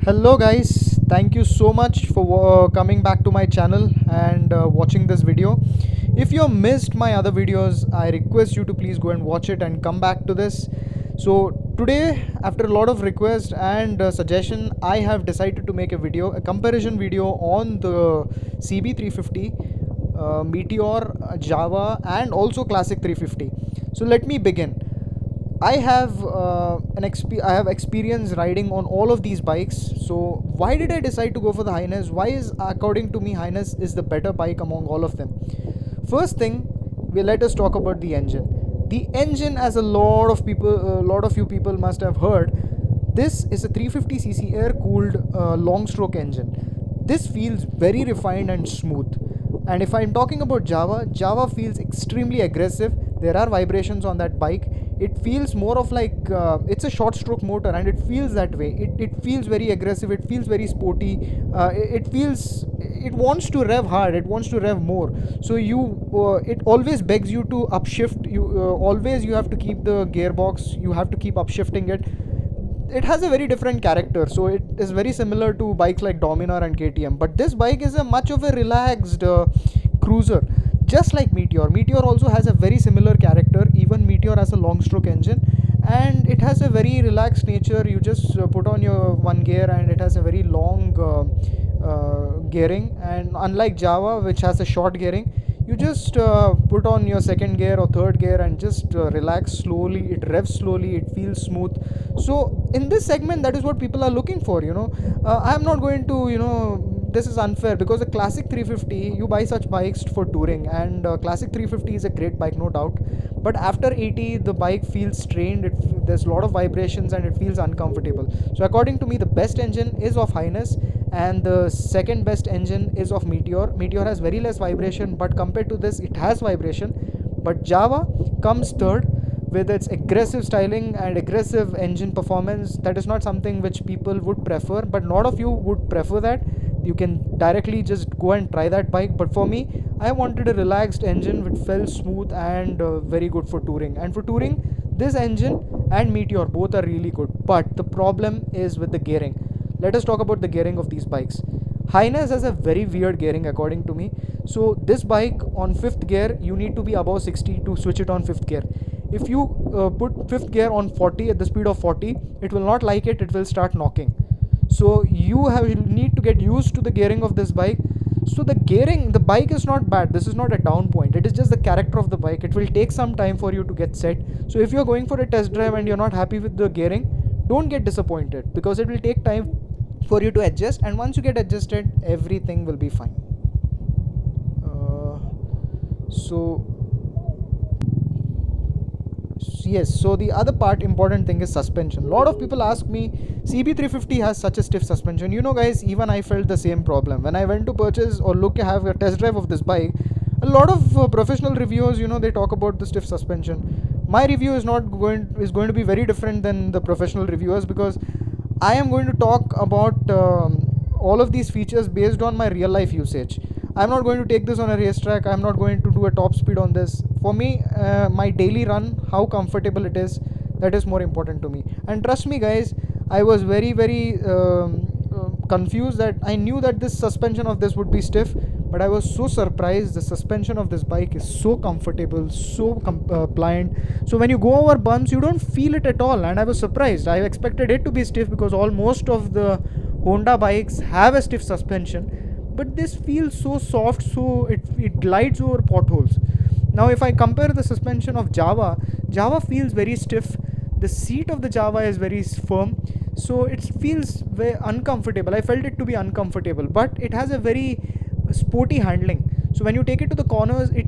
Hello guys, thank you so much for coming back to my channel and watching this video. If you missed my other videos, I request you to please go and watch it and come back to this. So today, after a lot of requests and suggestion, I have decided to make a comparison video on the CB350, Meteor, Java and also Classic 350. So let me begin. I have I have experience riding on all of these bikes. So why did I decide to go for the Highness? Why is, according to me, Highness is the better bike among all of them? First thing, we let us talk about the engine. The engine, as a lot of you people must have heard, this is a 350cc air-cooled long-stroke engine. This feels very refined and smooth. And if I'm talking about Java, Java feels extremely aggressive. There are vibrations on that bike. It feels more of like it's a short stroke motor, and it feels that way. It feels very aggressive. It feels very sporty. It wants to rev hard. It wants to rev more. So it always begs you to upshift. You have to keep the gearbox. You have to keep upshifting it. It has a very different character, so it is very similar to bikes like Dominar and KTM, but this bike is a much of a relaxed cruiser, just like Meteor also has a very similar character. Even Meteor has a long stroke engine, and it has a very relaxed nature. You just put on your one gear and it has a very long gearing, and unlike Java, which has a short gearing, you just put on your second gear or third gear and just relax slowly. It revs slowly, it feels smooth. So in this segment, that is what people are looking for. I'm not going to, this is unfair, because a Classic 350, you buy such bikes for touring, and Classic 350 is a great bike, no doubt, but after 80 the bike feels strained. There's a lot of vibrations and it feels uncomfortable. So according to me, the best engine is of Highness, and the second best engine is of Meteor has very less vibration, but compared to this, it has vibration. But Java comes third with its aggressive styling and aggressive engine performance. That is not something which people would prefer, but a lot of you would prefer that. You can directly just go and try that bike, but for me, I wanted a relaxed engine which felt smooth and very good for touring. And for touring, this engine and Meteor both are really good, but the problem is with the gearing. Let us talk about the gearing of these bikes. Highness has a very weird gearing according to me. So this bike on 5th gear, you need to be above 60 to switch it on 5th gear. If you put 5th gear on 40 at the speed of 40, it will not like it. It will start knocking. So you need to get used to the gearing of this bike. So the bike is not bad. This is not a down point. It is just the character of the bike. It will take some time for you to get set. So if you're going for a test drive and you're not happy with the gearing, don't get disappointed, because it will take time for you to adjust, and once you get adjusted, everything will be fine. So yes, so the other important thing is suspension. A lot of people ask me, CB350 has such a stiff suspension. Guys, even I felt the same problem when I went to purchase or have a test drive of this bike. A lot of professional reviewers, they talk about the stiff suspension. My review is going to be very different than the professional reviewers, because I am going to talk about all of these features based on my real life usage. I'm not going to take this on a racetrack. I'm not going to do a top speed on this. For me, my daily run, how comfortable it is, that is more important to me. And trust me, guys, I was very, very confused. That I knew that this suspension of this would be stiff, but I was so surprised. The suspension of this bike is so comfortable, so pliant. So when you go over bumps, you don't feel it at all. And I was surprised. I expected it to be stiff, because almost of the Honda bikes have a stiff suspension, but this feels so soft, so it glides over potholes. Now if I compare the suspension of Java feels very stiff. The seat of the Java is very firm, so it feels very uncomfortable. I felt it to be uncomfortable, but it has a very sporty handling. So when you take it to the corners, it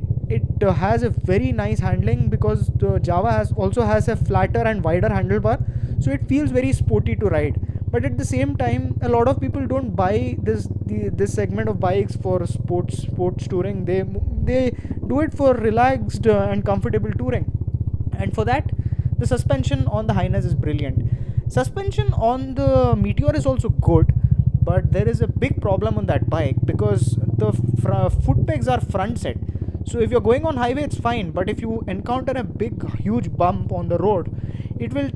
has a very nice handling, because the Java also has a flatter and wider handlebar, so it feels very sporty to ride. But at the same time, a lot of people don't buy this segment of bikes for sports touring. They do it for relaxed and comfortable touring, and for that, the suspension on the Highness is brilliant. Suspension on the Meteor is also good, but there is a big problem on that bike, because the foot pegs are front set. So if you're going on highway, it's fine, but if you encounter a huge bump on the road, it will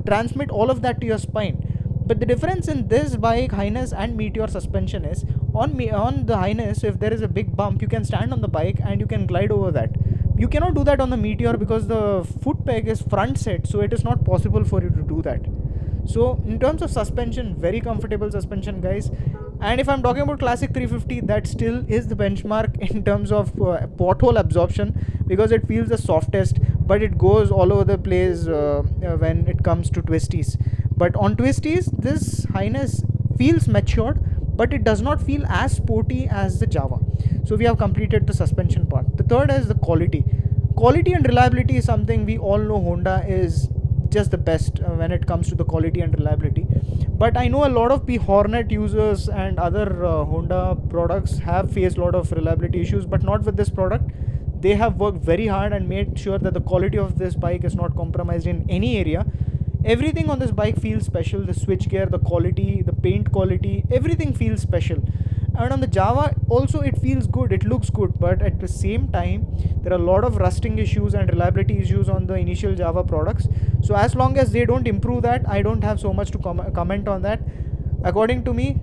transmit all of that to your spine. But the difference in this bike, Highness and Meteor suspension is, on the Highness, if there is a big bump, you can stand on the bike and you can glide over that. You cannot do that on the Meteor because the foot peg is front set, so it is not possible for you to do that. So in terms of suspension, very comfortable suspension, guys. And if I'm talking about Classic 350, that still is the benchmark in terms of pothole absorption, because it feels the softest, but it goes all over the place when it comes to twisties. But on twisties, this Highness feels matured, but it does not feel as sporty as the Java. So we have completed the suspension part. The third is the quality. Quality and reliability is something we all know Honda is just the best when it comes to the quality and reliability. But I know a lot of Hornet users and other Honda products have faced a lot of reliability issues, but not with this product. They have worked very hard and made sure that the quality of this bike is not compromised in any area. Everything on this bike feels special. The switchgear, the quality, the paint quality, everything feels special. And on the Java also, it feels good, it looks good, but at the same time there are a lot of rusting issues and reliability issues on the initial Java products. So as long as they don't improve that, I don't have so much to comment on that. According to me,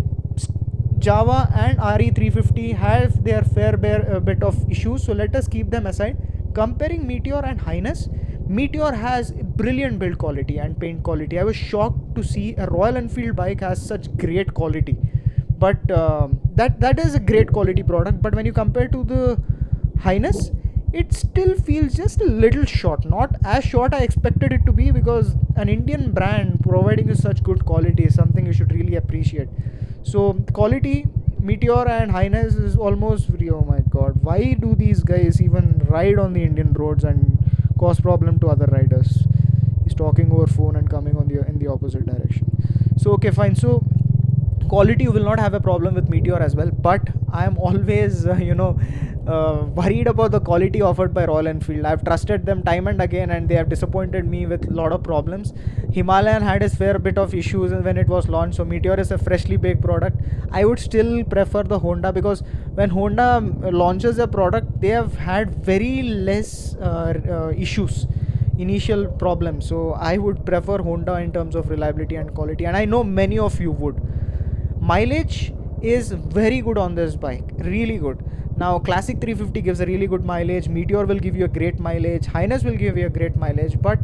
Java and RE350 have their fair bit of issues, so let us keep them aside. Comparing Meteor and Highness, Meteor has brilliant build quality and paint quality. I was shocked to see a Royal Enfield bike has such great quality. But that is a great quality product. But when you compare to the Highness, it still feels just a little short. Not as short I expected it to be, because an Indian brand providing you such good quality is something you should really appreciate. So quality, Meteor and Highness is almost free. Oh my god, why do these guys even ride on the Indian roads and cause problem to other riders? He's talking over phone and coming on in the opposite direction. So okay, fine. So quality, you will not have a problem with Meteor as well, but I am always worried about the quality offered by Royal Enfield. I've trusted them time and again, and they have disappointed me with a lot of problems. Himalayan had a fair bit of issues when it was launched, so Meteor is a freshly baked product. I would still prefer the Honda, because when Honda launches a product, they have had very less issues, initial problems. So I would prefer Honda in terms of reliability and quality, and I know many of you would. Mileage is very good on this bike, really good. Now Classic 350 gives a really good mileage, Meteor will give you a great mileage, Highness will give you a great mileage, but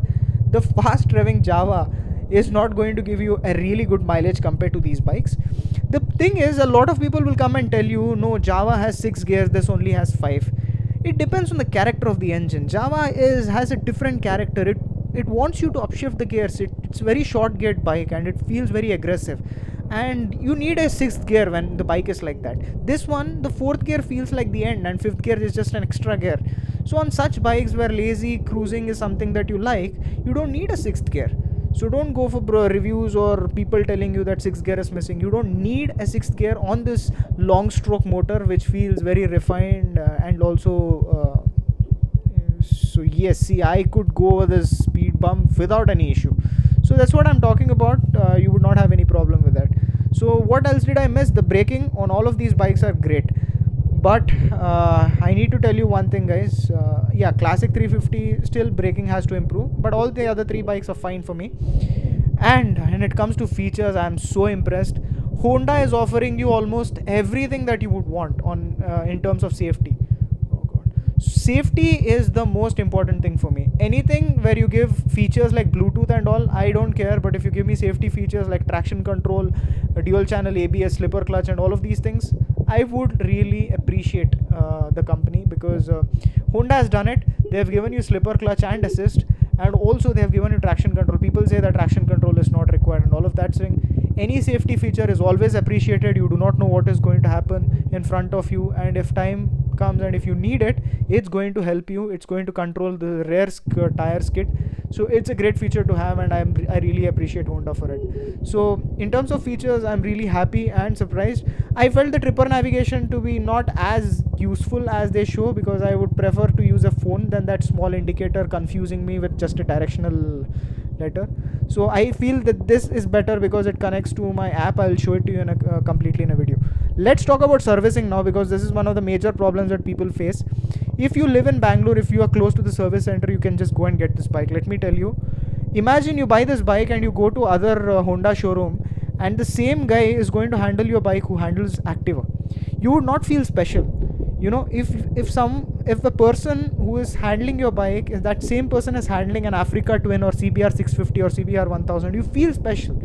the fast revving Java is not going to give you a really good mileage compared to these bikes. The thing is, a lot of people will come and tell you, no, Java has 6 gears, this only has 5. It depends on the character of the engine. Java has a different character. It wants you to upshift the gears. It's a very short geared bike and it feels very aggressive, and you need a 6th gear when the bike is like that. This one, the 4th gear feels like the end and 5th gear is just an extra gear. So on such bikes where lazy cruising is something that you like, you don't need a 6th gear. So don't go for reviews or people telling you that 6th gear is missing. You don't need a 6th gear on this long stroke motor, which feels very refined and also so yes, see, I could go over this speed bump without any issue. So that's what I'm talking about. You would not have any problem with that. So what else did I miss? The braking on all of these bikes are great, but I need to tell you one thing, guys. Yeah, Classic 350 still braking has to improve, but all the other 3 bikes are fine for me. And when it comes to features, I'm so impressed. Honda is offering you almost everything that you would want on in terms of safety. Safety is the most important thing for me. Anything where you give features like Bluetooth and all, I don't care, but if you give me safety features like traction control, dual channel ABS, slipper clutch and all of these things, I would really appreciate the company, because Honda has done it. They have given you slipper clutch and assist, and also they have given you traction control. People say that traction control is not required and all of that thing. Any safety feature is always appreciated. You do not know what is going to happen in front of you, and if time comes and if you need it, it's going to help you. It's going to control the rear tire skid. So it's a great feature to have, and I really appreciate Honda for it. So in terms of features, I'm really happy and surprised. I felt the tripper navigation to be not as useful as they show, because I would prefer to use a phone than that small indicator confusing me with just a directional letter. So I feel that this is better because it connects to my app. I'll show it to you completely in a video. Let's talk about servicing now, because this is one of the major problems that people face. If you live in Bangalore, if you are close to the service center, you can just go and get this bike. Let me tell you, imagine you buy this bike and you go to other Honda showroom, and the same guy is going to handle your bike who handles Activa, you would not feel special. You know, if the person who is handling your bike is that same person is handling an Africa Twin or CBR 650 or CBR 1000, you feel special.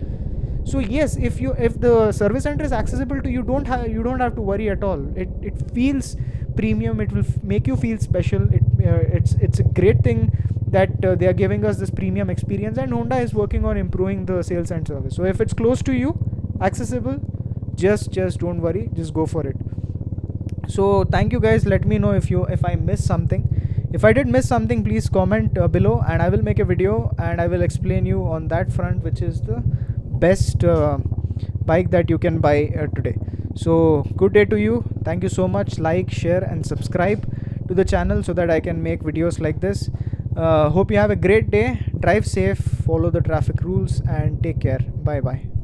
So yes, if the service center is accessible to you, you don't have to worry at all. It feels premium. It will make you feel special. It's a great thing that they are giving us this premium experience, and Honda is working on improving the sales and service. So if it's close to you, accessible, just don't worry, just go for it. So thank you guys. Let me know if I missed something. If I did miss something, please comment below, and I will make a video and I will explain you on that front, which is the best bike that you can buy today. So good day to you. Thank you so much. Like, share and subscribe to the channel so that I can make videos like this. Hope you have a great day. Drive safe, follow the traffic rules, and take care. Bye bye.